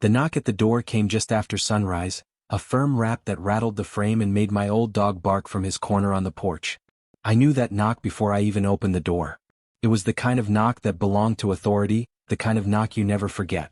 The knock at the door came just after sunrise, a firm rap that rattled the frame and made my old dog bark from his corner on the porch. I knew that knock before I even opened the door. It was the kind of knock that belonged to authority, the kind of knock you never forget.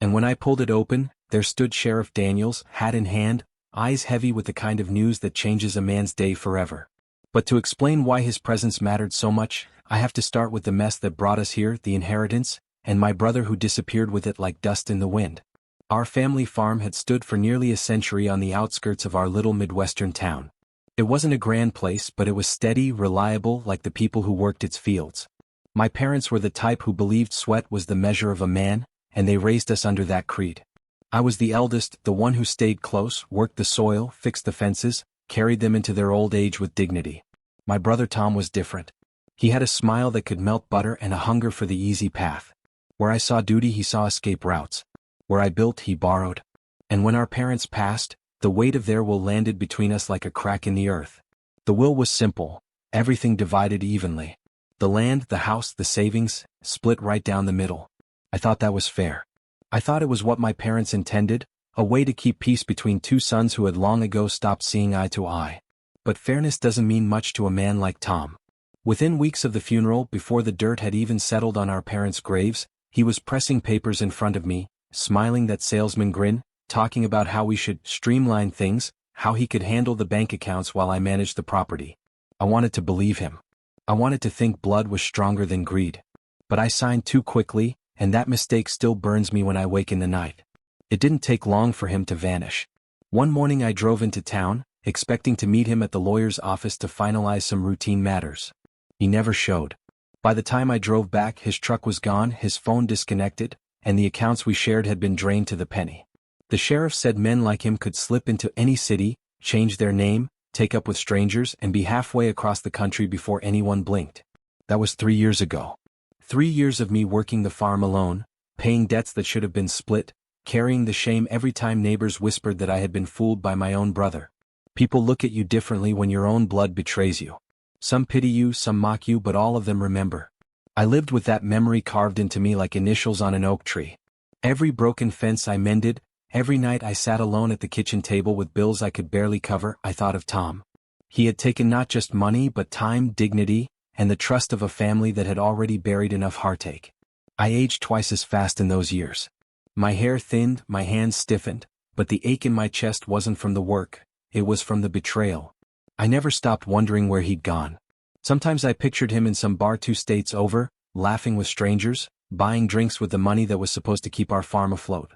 And when I pulled it open, there stood Sheriff Daniels, hat in hand, eyes heavy with the kind of news that changes a man's day forever. But to explain why his presence mattered so much, I have to start with the mess that brought us here, the inheritance, and my brother who disappeared with it like dust in the wind. Our family farm had stood for nearly a century on the outskirts of our little Midwestern town. It wasn't a grand place, but it was steady, reliable, like the people who worked its fields. My parents were the type who believed sweat was the measure of a man, and they raised us under that creed. I was the eldest, the one who stayed close, worked the soil, fixed the fences, carried them into their old age with dignity. My brother Tom was different. He had a smile that could melt butter and a hunger for the easy path. Where I saw duty, he saw escape routes. Where I built, he borrowed. And when our parents passed, the weight of their will landed between us like a crack in the earth. The will was simple, everything divided evenly. The land, the house, the savings, split right down the middle. I thought that was fair. I thought it was what my parents intended, a way to keep peace between two sons who had long ago stopped seeing eye to eye. But fairness doesn't mean much to a man like Tom. Within weeks of the funeral, before the dirt had even settled on our parents' graves, he was pressing papers in front of me, smiling that salesman grin, talking about how we should streamline things, how he could handle the bank accounts while I managed the property. I wanted to believe him. I wanted to think blood was stronger than greed. But I signed too quickly, and that mistake still burns me when I wake in the night. It didn't take long for him to vanish. One morning I drove into town, expecting to meet him at the lawyer's office to finalize some routine matters. He never showed. By the time I drove back, his truck was gone, his phone disconnected, and the accounts we shared had been drained to the penny. The sheriff said men like him could slip into any city, change their name, take up with strangers, and be halfway across the country before anyone blinked. That was 3 years ago. 3 years of me working the farm alone, paying debts that should have been split, carrying the shame every time neighbors whispered that I had been fooled by my own brother. People look at you differently when your own blood betrays you. Some pity you, some mock you, but all of them remember. I lived with that memory carved into me like initials on an oak tree. Every broken fence I mended, every night I sat alone at the kitchen table with bills I could barely cover, I thought of Tom. He had taken not just money but time, dignity, and the trust of a family that had already buried enough heartache. I aged twice as fast in those years. My hair thinned, my hands stiffened, but the ache in my chest wasn't from the work, it was from the betrayal. I never stopped wondering where he'd gone. Sometimes I pictured him in some bar 2 states over, laughing with strangers, buying drinks with the money that was supposed to keep our farm afloat.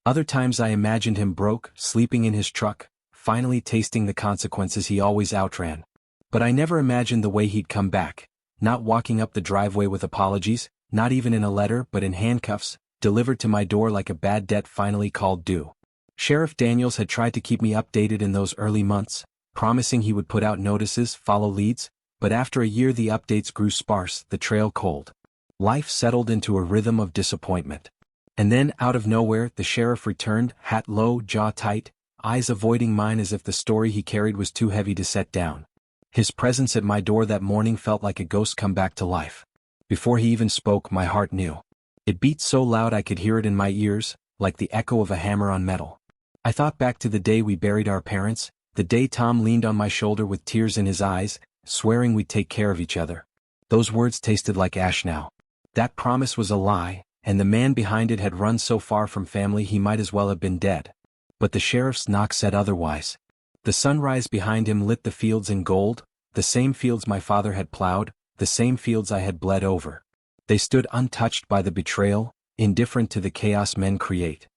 Other times I imagined him broke, sleeping in his truck, finally tasting the consequences he always outran. But I never imagined the way he'd come back, not walking up the driveway with apologies, not even in a letter but in handcuffs, delivered to my door like a bad debt finally called due. Sheriff Daniels had tried to keep me updated in those early months, promising he would put out notices, follow leads, but after a year the updates grew sparse, the trail cold. Life settled into a rhythm of disappointment. And then, out of nowhere, the sheriff returned, hat low, jaw tight, eyes avoiding mine as if the story he carried was too heavy to set down. His presence at my door that morning felt like a ghost come back to life. Before he even spoke, my heart knew. It beat so loud I could hear it in my ears, like the echo of a hammer on metal. I thought back to the day we buried our parents, the day Tom leaned on my shoulder with tears in his eyes, swearing we'd take care of each other. Those words tasted like ash now. That promise was a lie, and the man behind it had run so far from family he might as well have been dead. But the sheriff's knock said otherwise. The sunrise behind him lit the fields in gold, the same fields my father had plowed, the same fields I had bled over. They stood untouched by the betrayal, indifferent to the chaos men create.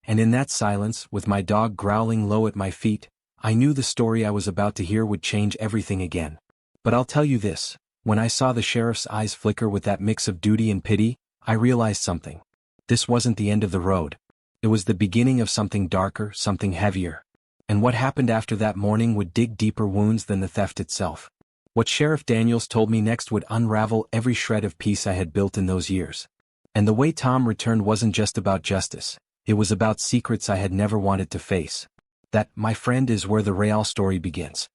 And in that silence, with my dog growling low at my feet, I knew the story I was about to hear would change everything again. But I'll tell you this, when I saw the sheriff's eyes flicker with that mix of duty and pity, I realized something. This wasn't the end of the road. It was the beginning of something darker, something heavier. And what happened after that morning would dig deeper wounds than the theft itself. What Sheriff Daniels told me next would unravel every shred of peace I had built in those years. And the way Tom returned wasn't just about justice, it was about secrets I had never wanted to face. That, my friend, is where the real story begins.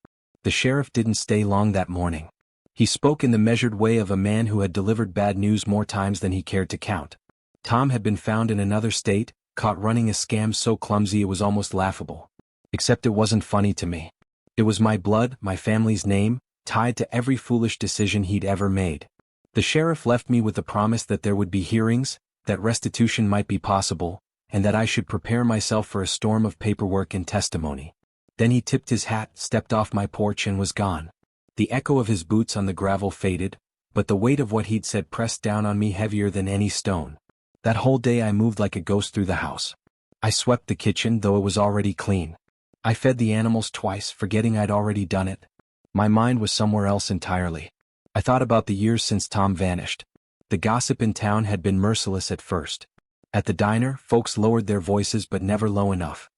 The sheriff didn't stay long that morning. He spoke in the measured way of a man who had delivered bad news more times than he cared to count. Tom had been found in another state, caught running a scam so clumsy it was almost laughable. Except it wasn't funny to me. It was my blood, my family's name, tied to every foolish decision he'd ever made. The sheriff left me with the promise that there would be hearings, that restitution might be possible, and that I should prepare myself for a storm of paperwork and testimony. Then he tipped his hat, stepped off my porch and was gone. The echo of his boots on the gravel faded, but the weight of what he'd said pressed down on me heavier than any stone. That whole day I moved like a ghost through the house. I swept the kitchen, though it was already clean. I fed the animals twice, forgetting I'd already done it. My mind was somewhere else entirely. I thought about the years since Tom vanished. The gossip in town had been merciless at first. At the diner, folks lowered their voices but never low enough.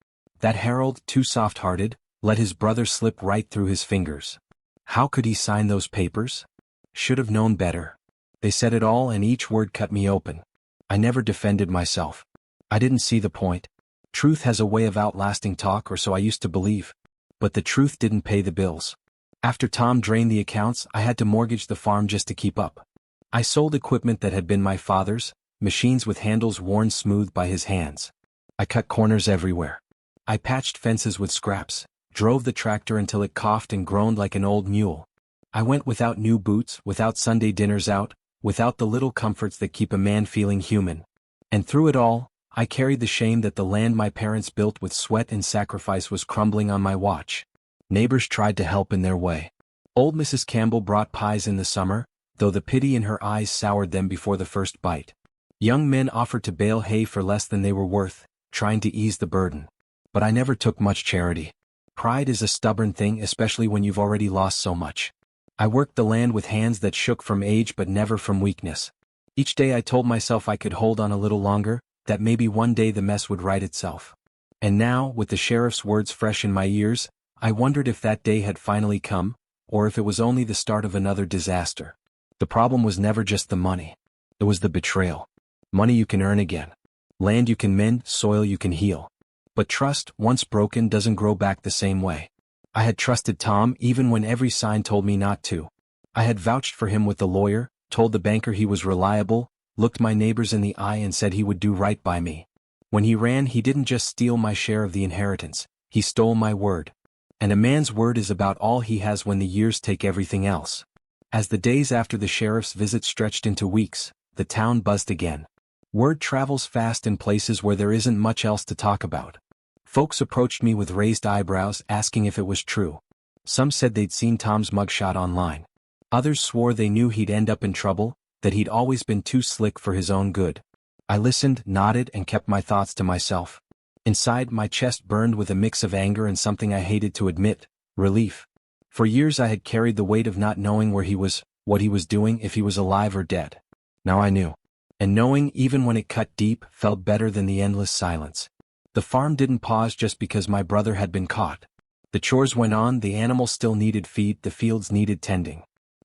That Harold, too soft-hearted, let his brother slip right through his fingers. How could he sign those papers? Should have known better. They said it all and each word cut me open. I never defended myself. I didn't see the point. Truth has a way of outlasting talk, or so I used to believe. But the truth didn't pay the bills. After Tom drained the accounts, I had to mortgage the farm just to keep up. I sold equipment that had been my father's, machines with handles worn smooth by his hands. I cut corners everywhere. I patched fences with scraps, drove the tractor until it coughed and groaned like an old mule. I went without new boots, without Sunday dinners out, without the little comforts that keep a man feeling human. And through it all, I carried the shame that the land my parents built with sweat and sacrifice was crumbling on my watch. Neighbors tried to help in their way. Old Mrs. Campbell brought pies in the summer, though the pity in her eyes soured them before the first bite. Young men offered to bale hay for less than they were worth, trying to ease the burden. But I never took much charity. Pride is a stubborn thing, especially when you've already lost so much. I worked the land with hands that shook from age but never from weakness. Each day I told myself I could hold on a little longer, that maybe one day the mess would right itself. And now, with the sheriff's words fresh in my ears, I wondered if that day had finally come, or if it was only the start of another disaster. The problem was never just the money. It was the betrayal. Money you can earn again. Land you can mend, soil you can heal. But trust, once broken, doesn't grow back the same way. I had trusted Tom even when every sign told me not to. I had vouched for him with the lawyer, told the banker he was reliable, looked my neighbors in the eye and said he would do right by me. When he ran, he didn't just steal my share of the inheritance, he stole my word. And a man's word is about all he has when the years take everything else. As the days after the sheriff's visit stretched into weeks, the town buzzed again. Word travels fast in places where there isn't much else to talk about. Folks approached me with raised eyebrows, asking if it was true. Some said they'd seen Tom's mugshot online. Others swore they knew he'd end up in trouble, that he'd always been too slick for his own good. I listened, nodded, and kept my thoughts to myself. Inside, my chest burned with a mix of anger and something I hated to admit, relief. For years I had carried the weight of not knowing where he was, what he was doing, if he was alive or dead. Now I knew. And knowing, even when it cut deep, felt better than the endless silence. The farm didn't pause just because my brother had been caught. The chores went on, the animals still needed feed, the fields needed tending.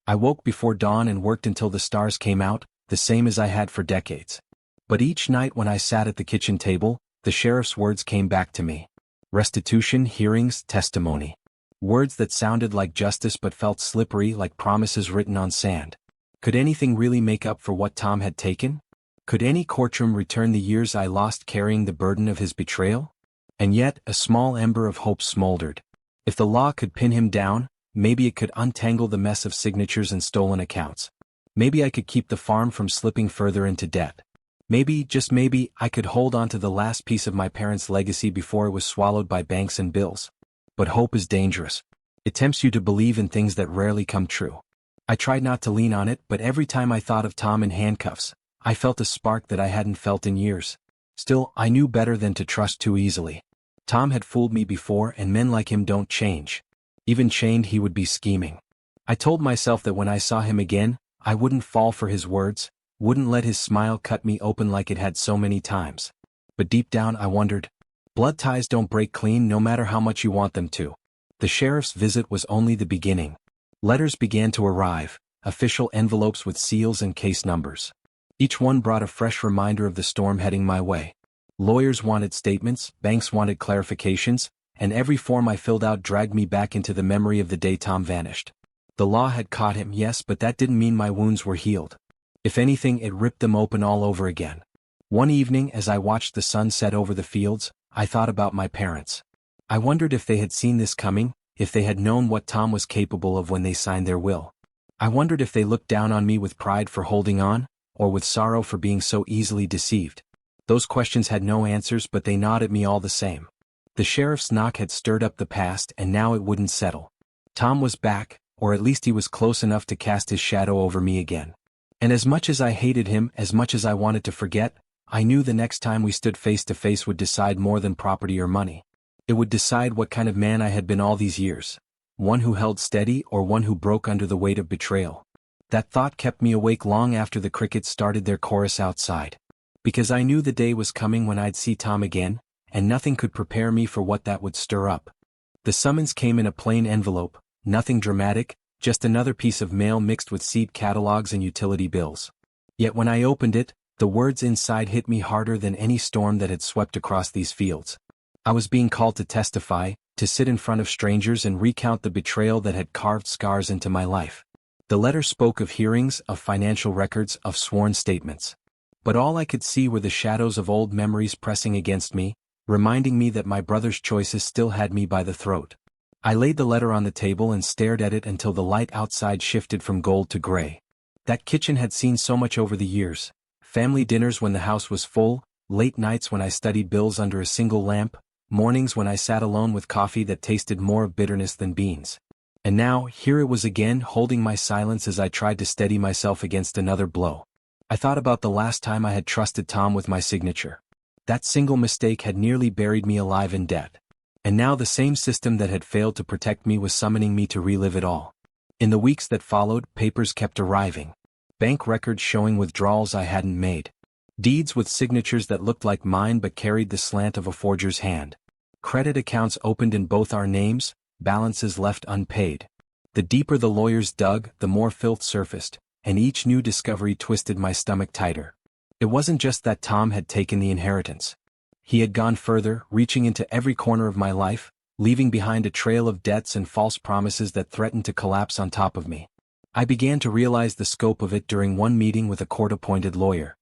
I woke before dawn and worked until the stars came out, the same as I had for decades. But each night when I sat at the kitchen table, the sheriff's words came back to me. Restitution, hearings, testimony. Words that sounded like justice but felt slippery, like promises written on sand. Could anything really make up for what Tom had taken? Could any courtroom return the years I lost carrying the burden of his betrayal? And yet, a small ember of hope smoldered. If the law could pin him down, maybe it could untangle the mess of signatures and stolen accounts. Maybe I could keep the farm from slipping further into debt. Maybe, just maybe, I could hold on to the last piece of my parents' legacy before it was swallowed by banks and bills. But hope is dangerous. It tempts you to believe in things that rarely come true. I tried not to lean on it, but every time I thought of Tom in handcuffs, I felt a spark that I hadn't felt in years. Still, I knew better than to trust too easily. Tom had fooled me before, and men like him don't change. Even chained, he would be scheming. I told myself that when I saw him again, I wouldn't fall for his words, wouldn't let his smile cut me open like it had so many times. But deep down I wondered. Blood ties don't break clean no matter how much you want them to. The sheriff's visit was only the beginning. Letters began to arrive, official envelopes with seals and case numbers. Each one brought a fresh reminder of the storm heading my way. Lawyers wanted statements, banks wanted clarifications, and every form I filled out dragged me back into the memory of the day Tom vanished. The law had caught him, yes, but that didn't mean my wounds were healed. If anything, it ripped them open all over again. One evening as I watched the sun set over the fields, I thought about my parents. I wondered if they had seen this coming, if they had known what Tom was capable of when they signed their will. I wondered if they looked down on me with pride for holding on, or with sorrow for being so easily deceived. Those questions had no answers, but they gnawed at me all the same. The sheriff's knock had stirred up the past, and now it wouldn't settle. Tom was back, or at least he was close enough to cast his shadow over me again. And as much as I hated him, as much as I wanted to forget, I knew the next time we stood face to face would decide more than property or money. It would decide what kind of man I had been all these years. One who held steady or one who broke under the weight of betrayal. That thought kept me awake long after the crickets started their chorus outside. Because I knew the day was coming when I'd see Tom again, and nothing could prepare me for what that would stir up. The summons came in a plain envelope, nothing dramatic, just another piece of mail mixed with seed catalogs and utility bills. Yet when I opened it, the words inside hit me harder than any storm that had swept across these fields. I was being called to testify, to sit in front of strangers and recount the betrayal that had carved scars into my life. The letter spoke of hearings, of financial records, of sworn statements. But all I could see were the shadows of old memories pressing against me, reminding me that my brother's choices still had me by the throat. I laid the letter on the table and stared at it until the light outside shifted from gold to gray. That kitchen had seen so much over the years. Family dinners when the house was full, late nights when I studied bills under a single lamp, mornings when I sat alone with coffee that tasted more of bitterness than beans. And now, here it was again, holding my silence as I tried to steady myself against another blow. I thought about the last time I had trusted Tom with my signature. That single mistake had nearly buried me alive in debt. And now the same system that had failed to protect me was summoning me to relive it all. In the weeks that followed, papers kept arriving. Bank records showing withdrawals I hadn't made. Deeds with signatures that looked like mine but carried the slant of a forger's hand. Credit accounts opened in both our names, balances left unpaid. The deeper the lawyers dug, the more filth surfaced, and each new discovery twisted my stomach tighter. It wasn't just that Tom had taken the inheritance. He had gone further, reaching into every corner of my life, leaving behind a trail of debts and false promises that threatened to collapse on top of me. I began to realize the scope of it during one meeting with a court-appointed lawyer.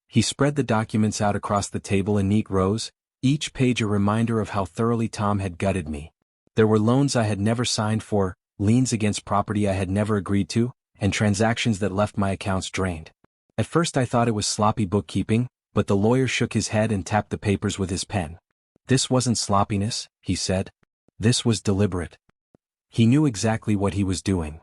He spread the documents out across the table in neat rows, each page a reminder of how thoroughly Tom had gutted me. There were loans I had never signed for, liens against property I had never agreed to, and transactions that left my accounts drained. At first I thought it was sloppy bookkeeping, but the lawyer shook his head and tapped the papers with his pen. This wasn't sloppiness, he said. This was deliberate. He knew exactly what he was doing.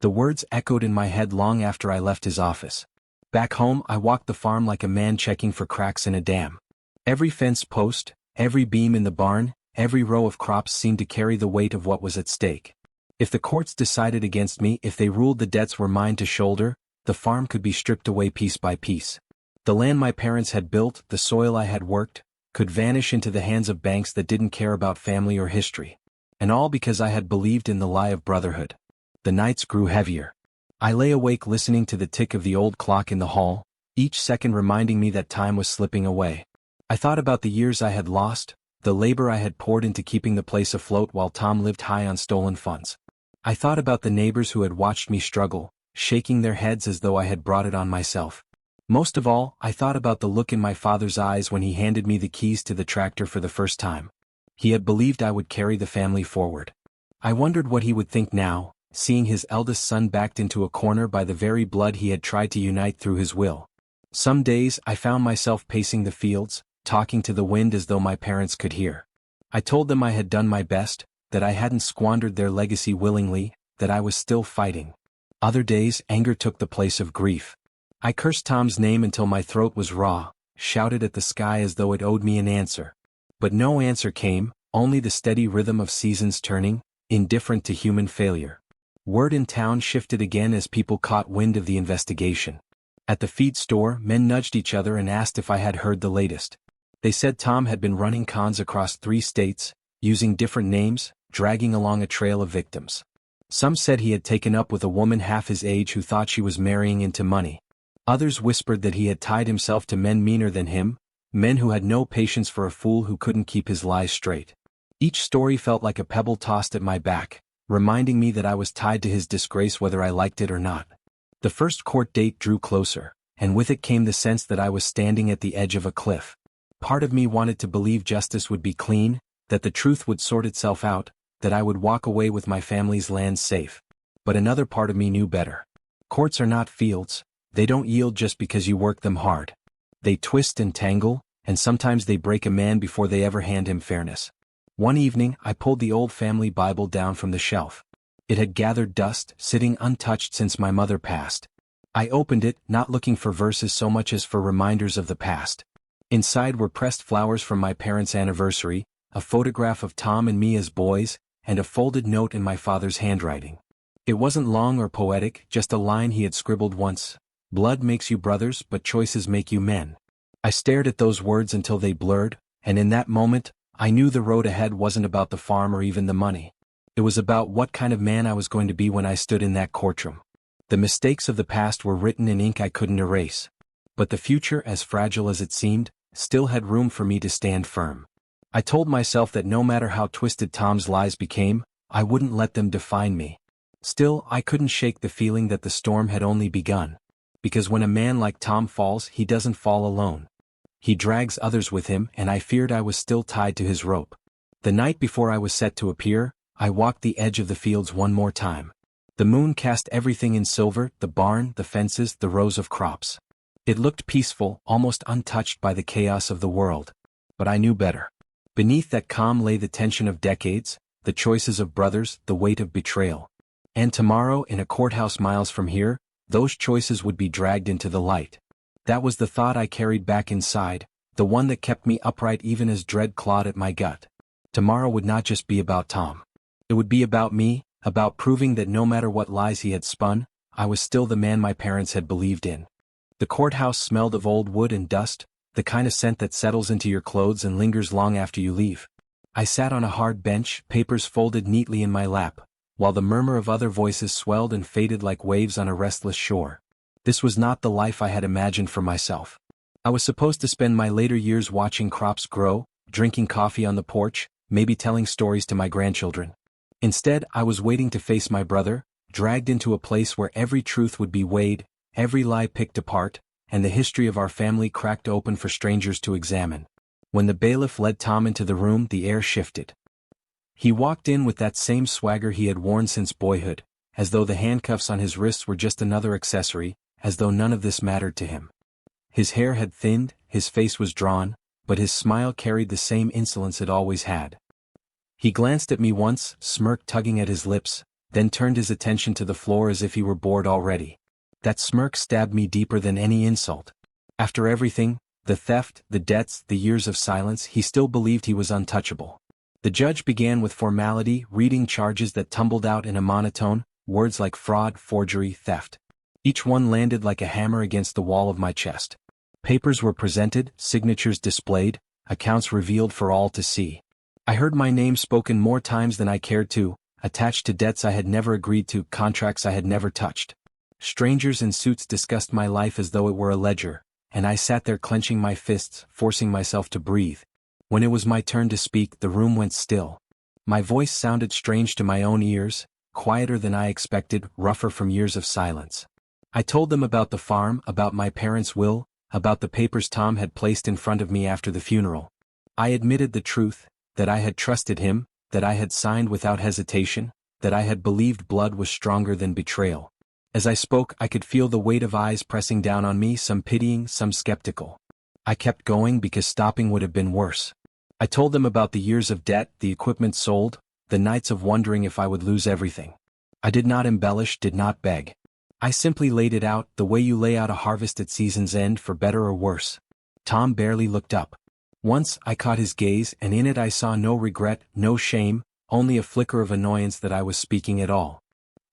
The words echoed in my head long after I left his office. Back home, I walked the farm like a man checking for cracks in a dam. Every fence post, every beam in the barn, every row of crops seemed to carry the weight of what was at stake. If the courts decided against me, if they ruled the debts were mine to shoulder, the farm could be stripped away piece by piece. The land my parents had built, the soil I had worked, could vanish into the hands of banks that didn't care about family or history. And all because I had believed in the lie of brotherhood. The nights grew heavier. I lay awake listening to the tick of the old clock in the hall, each second reminding me that time was slipping away. I thought about the years I had lost, the labor I had poured into keeping the place afloat while Tom lived high on stolen funds. I thought about the neighbors who had watched me struggle, shaking their heads as though I had brought it on myself. Most of all, I thought about the look in my father's eyes when he handed me the keys to the tractor for the first time. He had believed I would carry the family forward. I wondered what he would think now, seeing his eldest son backed into a corner by the very blood he had tried to unite through his will. Some days I found myself pacing the fields, talking to the wind as though my parents could hear. I told them I had done my best, that I hadn't squandered their legacy willingly, that I was still fighting. Other days, anger took the place of grief. I cursed Tom's name until my throat was raw, shouted at the sky as though it owed me an answer. But no answer came, only the steady rhythm of seasons turning, indifferent to human failure. Word in town shifted again as people caught wind of the investigation. At the feed store, men nudged each other and asked if I had heard the latest. They said Tom had been running cons across 3 states, using different names, dragging along a trail of victims. Some said he had taken up with a woman half his age who thought she was marrying into money. Others whispered that he had tied himself to men meaner than him, men who had no patience for a fool who couldn't keep his lies straight. Each story felt like a pebble tossed at my back, reminding me that I was tied to his disgrace whether I liked it or not. The first court date drew closer, and with it came the sense that I was standing at the edge of a cliff. Part of me wanted to believe justice would be clean, that the truth would sort itself out, that I would walk away with my family's land safe. But another part of me knew better. Courts are not fields, they don't yield just because you work them hard. They twist and tangle, and sometimes they break a man before they ever hand him fairness. One evening, I pulled the old family Bible down from the shelf. It had gathered dust, sitting untouched since my mother passed. I opened it, not looking for verses so much as for reminders of the past. Inside were pressed flowers from my parents' anniversary, a photograph of Tom and me as boys, and a folded note in my father's handwriting. It wasn't long or poetic, just a line he had scribbled once. Blood makes you brothers, but choices make you men. I stared at those words until they blurred, and in that moment, I knew the road ahead wasn't about the farm or even the money. It was about what kind of man I was going to be when I stood in that courtroom. The mistakes of the past were written in ink I couldn't erase. But the future, as fragile as it seemed, still had room for me to stand firm. I told myself that no matter how twisted Tom's lies became, I wouldn't let them define me. Still, I couldn't shake the feeling that the storm had only begun. Because when a man like Tom falls, he doesn't fall alone. He drags others with him, and I feared I was still tied to his rope. The night before I was set to appear, I walked the edge of the fields one more time. The moon cast everything in silver, the barn, the fences, the rows of crops. It looked peaceful, almost untouched by the chaos of the world. But I knew better. Beneath that calm lay the tension of decades, the choices of brothers, the weight of betrayal. And tomorrow, in a courthouse miles from here, those choices would be dragged into the light. That was the thought I carried back inside, the one that kept me upright even as dread clawed at my gut. Tomorrow would not just be about Tom. It would be about me, about proving that no matter what lies he had spun, I was still the man my parents had believed in. The courthouse smelled of old wood and dust, the kind of scent that settles into your clothes and lingers long after you leave. I sat on a hard bench, papers folded neatly in my lap, while the murmur of other voices swelled and faded like waves on a restless shore. This was not the life I had imagined for myself. I was supposed to spend my later years watching crops grow, drinking coffee on the porch, maybe telling stories to my grandchildren. Instead, I was waiting to face my brother, dragged into a place where every truth would be weighed, every lie picked apart, and the history of our family cracked open for strangers to examine. When the bailiff led Tom into the room, the air shifted. He walked in with that same swagger he had worn since boyhood, as though the handcuffs on his wrists were just another accessory, as though none of this mattered to him. His hair had thinned, his face was drawn, but his smile carried the same insolence it always had. He glanced at me once, smirk tugging at his lips, then turned his attention to the floor as if he were bored already. That smirk stabbed me deeper than any insult. After everything, the theft, the debts, the years of silence, he still believed he was untouchable. The judge began with formality, reading charges that tumbled out in a monotone, words like fraud, forgery, theft. Each one landed like a hammer against the wall of my chest. Papers were presented, signatures displayed, accounts revealed for all to see. I heard my name spoken more times than I cared to, attached to debts I had never agreed to, contracts I had never touched. Strangers in suits discussed my life as though it were a ledger, and I sat there clenching my fists, forcing myself to breathe. When it was my turn to speak, the room went still. My voice sounded strange to my own ears, quieter than I expected, rougher from years of silence. I told them about the farm, about my parents' will, about the papers Tom had placed in front of me after the funeral. I admitted the truth, that I had trusted him, that I had signed without hesitation, that I had believed blood was stronger than betrayal. As I spoke, I could feel the weight of eyes pressing down on me, some pitying, some skeptical. I kept going because stopping would have been worse. I told them about the years of debt, the equipment sold, the nights of wondering if I would lose everything. I did not embellish, did not beg. I simply laid it out, the way you lay out a harvest at season's end, for better or worse. Tom barely looked up. Once I caught his gaze, and in it I saw no regret, no shame, only a flicker of annoyance that I was speaking at all.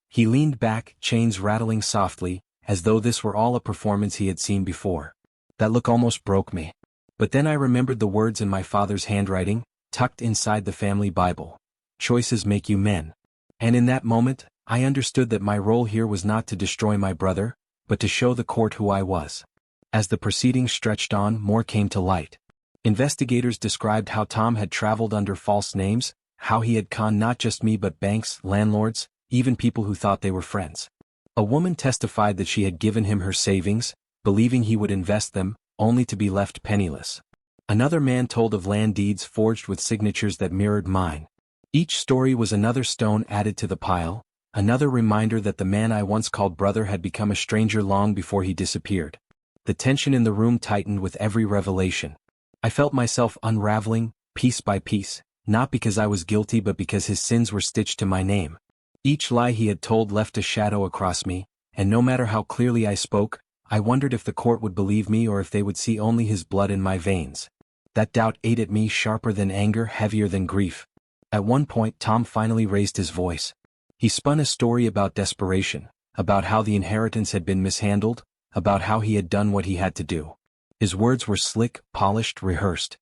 He leaned back, chains rattling softly, as though this were all a performance he had seen before. That look almost broke me. But then I remembered the words in my father's handwriting, tucked inside the family Bible. Choices make you men. And in that moment, I understood that my role here was not to destroy my brother, but to show the court who I was. As the proceedings stretched on, more came to light. Investigators described how Tom had traveled under false names, how he had conned not just me but banks, landlords, even people who thought they were friends. A woman testified that she had given him her savings, believing he would invest them, only to be left penniless. Another man told of land deeds forged with signatures that mirrored mine. Each story was another stone added to the pile, another reminder that the man I once called brother had become a stranger long before he disappeared. The tension in the room tightened with every revelation. I felt myself unraveling, piece by piece, not because I was guilty but because his sins were stitched to my name. Each lie he had told left a shadow across me, and no matter how clearly I spoke, I wondered if the court would believe me or if they would see only his blood in my veins. That doubt ate at me, sharper than anger, heavier than grief. At one point Tom finally raised his voice. He spun a story about desperation, about how the inheritance had been mishandled, about how he had done what he had to do. His words were slick, polished, rehearsed.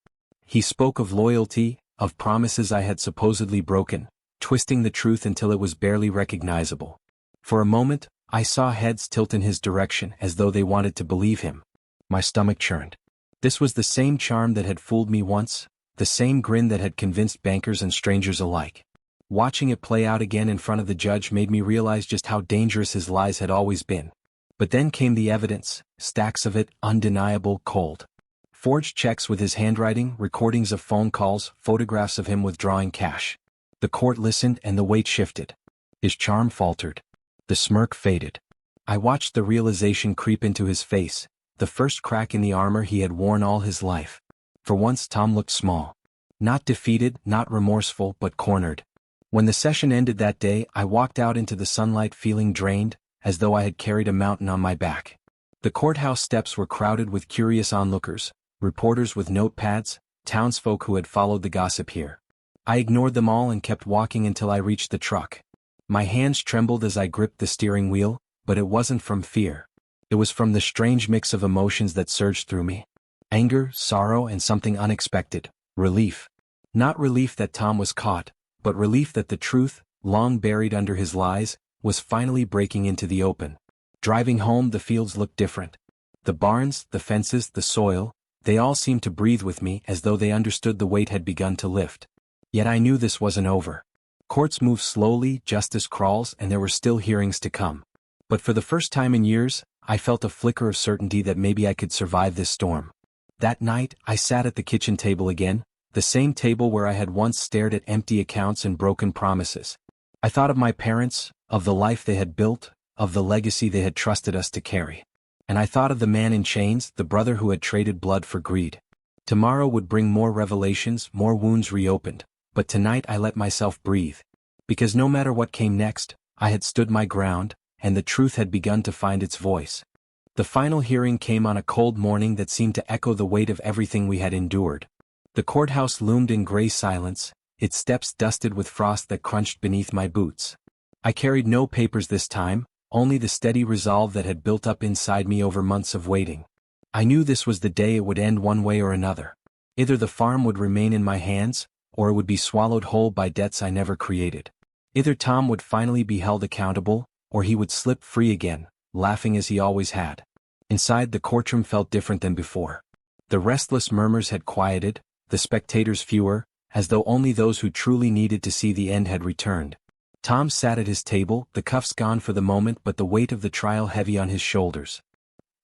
He spoke of loyalty, of promises I had supposedly broken, twisting the truth until it was barely recognizable. For a moment, I saw heads tilt in his direction as though they wanted to believe him. My stomach churned. This was the same charm that had fooled me once, the same grin that had convinced bankers and strangers alike. Watching it play out again in front of the judge made me realize just how dangerous his lies had always been. But then came the evidence, stacks of it, undeniable, cold. Forged checks with his handwriting, recordings of phone calls, photographs of him withdrawing cash. The court listened and the weight shifted. His charm faltered. The smirk faded. I watched the realization creep into his face, the first crack in the armor he had worn all his life. For once Tom looked small. Not defeated, not remorseful, but cornered. When the session ended that day, I walked out into the sunlight feeling drained, as though I had carried a mountain on my back. The courthouse steps were crowded with curious onlookers, reporters with notepads, townsfolk who had followed the gossip here. I ignored them all and kept walking until I reached the truck. My hands trembled as I gripped the steering wheel, but it wasn't from fear. It was from the strange mix of emotions that surged through me. Anger, sorrow, and something unexpected. Relief. Not relief that Tom was caught, but relief that the truth, long buried under his lies, was finally breaking into the open. Driving home, the fields looked different. The barns, the fences, the soil, they all seemed to breathe with me as though they understood the weight had begun to lift. Yet I knew this wasn't over. Courts move slowly, justice crawls, and there were still hearings to come. But for the first time in years, I felt a flicker of certainty that maybe I could survive this storm. That night, I sat at the kitchen table again, the same table where I had once stared at empty accounts and broken promises. I thought of my parents, of the life they had built, of the legacy they had trusted us to carry. And I thought of the man in chains, the brother who had traded blood for greed. Tomorrow would bring more revelations, more wounds reopened, but tonight I let myself breathe. Because no matter what came next, I had stood my ground, and the truth had begun to find its voice. The final hearing came on a cold morning that seemed to echo the weight of everything we had endured. The courthouse loomed in gray silence, its steps dusted with frost that crunched beneath my boots. I carried no papers this time, only the steady resolve that had built up inside me over months of waiting. I knew this was the day it would end one way or another. Either the farm would remain in my hands, or it would be swallowed whole by debts I never created. Either Tom would finally be held accountable, or he would slip free again, laughing as he always had. Inside, the courtroom felt different than before. The restless murmurs had quieted, the spectators fewer, as though only those who truly needed to see the end had returned. Tom sat at his table, the cuffs gone for the moment but the weight of the trial heavy on his shoulders.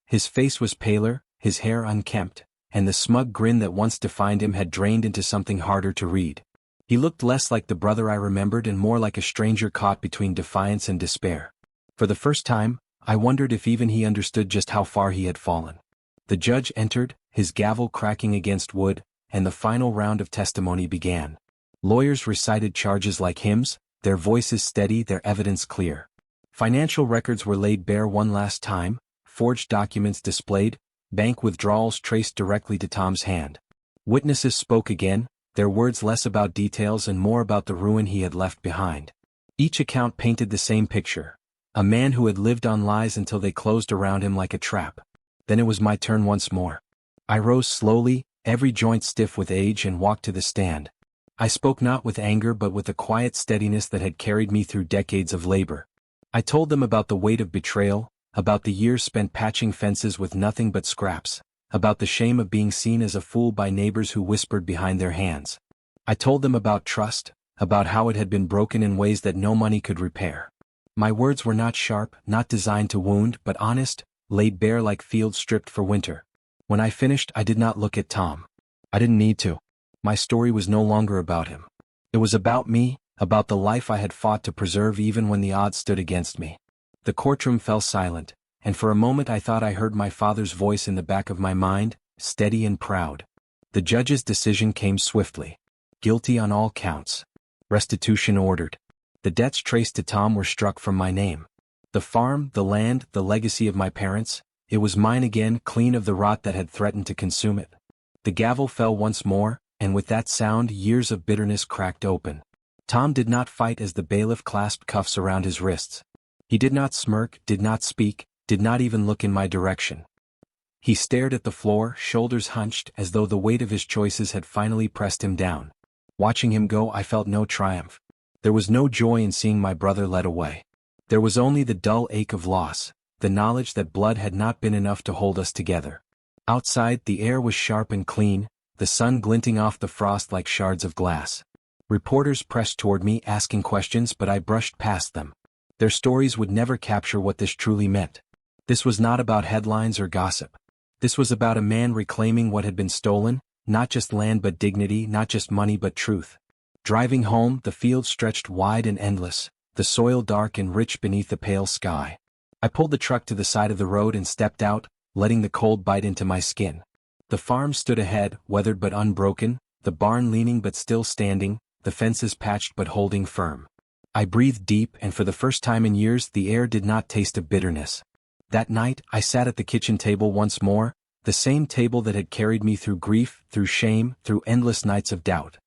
His face was paler, his hair unkempt, and the smug grin that once defined him had drained into something harder to read. He looked less like the brother I remembered and more like a stranger caught between defiance and despair. For the first time, I wondered if even he understood just how far he had fallen. The judge entered, his gavel cracking against wood, and the final round of testimony began. Lawyers recited charges like hymns, their voices steady, their evidence clear. Financial records were laid bare one last time, forged documents displayed, bank withdrawals traced directly to Tom's hand. Witnesses spoke again, their words less about details and more about the ruin he had left behind. Each account painted the same picture. A man who had lived on lies until they closed around him like a trap. Then it was my turn once more. I rose slowly, every joint stiff with age, and walked to the stand. I spoke not with anger but with a quiet steadiness that had carried me through decades of labor. I told them about the weight of betrayal, about the years spent patching fences with nothing but scraps, about the shame of being seen as a fool by neighbors who whispered behind their hands. I told them about trust, about how it had been broken in ways that no money could repair. My words were not sharp, not designed to wound, but honest, laid bare like fields stripped for winter. When I finished, I did not look at Tom. I didn't need to. My story was no longer about him. It was about me, about the life I had fought to preserve even when the odds stood against me. The courtroom fell silent, and for a moment I thought I heard my father's voice in the back of my mind, steady and proud. The judge's decision came swiftly. Guilty on all counts. Restitution ordered. The debts traced to Tom were struck from my name. The farm, the land, the legacy of my parents, it was mine again, clean of the rot that had threatened to consume it. The gavel fell once more, and with that sound years of bitterness cracked open. Tom did not fight as the bailiff clasped cuffs around his wrists. He did not smirk, did not speak, did not even look in my direction. He stared at the floor, shoulders hunched, as though the weight of his choices had finally pressed him down. Watching him go, I felt no triumph. There was no joy in seeing my brother led away. There was only the dull ache of loss, the knowledge that blood had not been enough to hold us together. Outside, the air was sharp and clean, the sun glinting off the frost like shards of glass. Reporters pressed toward me, asking questions, but I brushed past them. Their stories would never capture what this truly meant. This was not about headlines or gossip. This was about a man reclaiming what had been stolen, not just land but dignity, not just money but truth. Driving home, the field stretched wide and endless, the soil dark and rich beneath the pale sky. I pulled the truck to the side of the road and stepped out, letting the cold bite into my skin. The farm stood ahead, weathered but unbroken, the barn leaning but still standing, the fences patched but holding firm. I breathed deep, and for the first time in years the air did not taste of bitterness. That night, I sat at the kitchen table once more, the same table that had carried me through grief, through shame, through endless nights of doubt.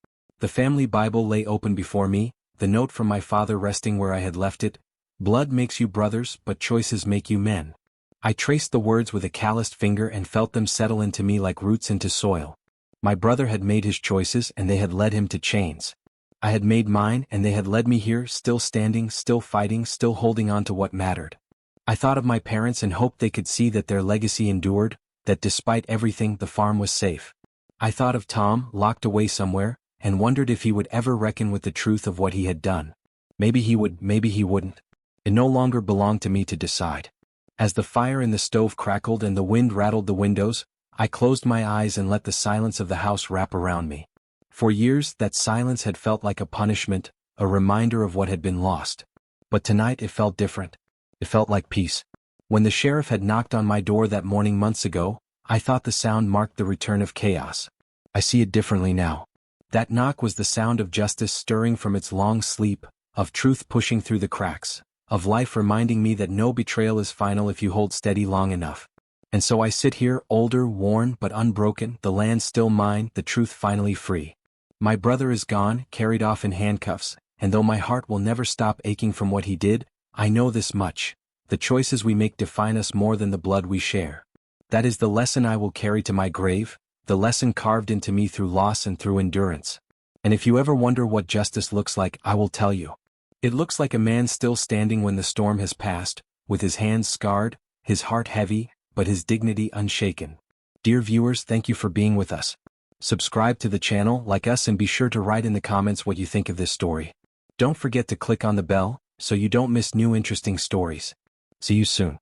The family Bible lay open before me, the note from my father resting where I had left it. Blood makes you brothers, but choices make you men. I traced the words with a calloused finger and felt them settle into me like roots into soil. My brother had made his choices and they had led him to chains. I had made mine and they had led me here, still standing, still fighting, still holding on to what mattered. I thought of my parents and hoped they could see that their legacy endured, that despite everything the farm was safe. I thought of Tom, locked away somewhere, and wondered if he would ever reckon with the truth of what he had done. Maybe he would, maybe he wouldn't. It no longer belonged to me to decide. As the fire in the stove crackled and the wind rattled the windows, I closed my eyes and let the silence of the house wrap around me. For years, that silence had felt like a punishment, a reminder of what had been lost. But tonight it felt different. It felt like peace. When the sheriff had knocked on my door that morning months ago, I thought the sound marked the return of chaos. I see it differently now. That knock was the sound of justice stirring from its long sleep, of truth pushing through the cracks, of life reminding me that no betrayal is final if you hold steady long enough. And so I sit here, older, worn but unbroken, the land still mine, the truth finally free. My brother is gone, carried off in handcuffs, and though my heart will never stop aching from what he did, I know this much. The choices we make define us more than the blood we share. That is the lesson I will carry to my grave, the lesson carved into me through loss and through endurance. And if you ever wonder what justice looks like, I will tell you. It looks like a man still standing when the storm has passed, with his hands scarred, his heart heavy, but his dignity unshaken. Dear viewers, thank you for being with us. Subscribe to the channel, like us, and be sure to write in the comments what you think of this story. Don't forget to click on the bell, so you don't miss new interesting stories. See you soon.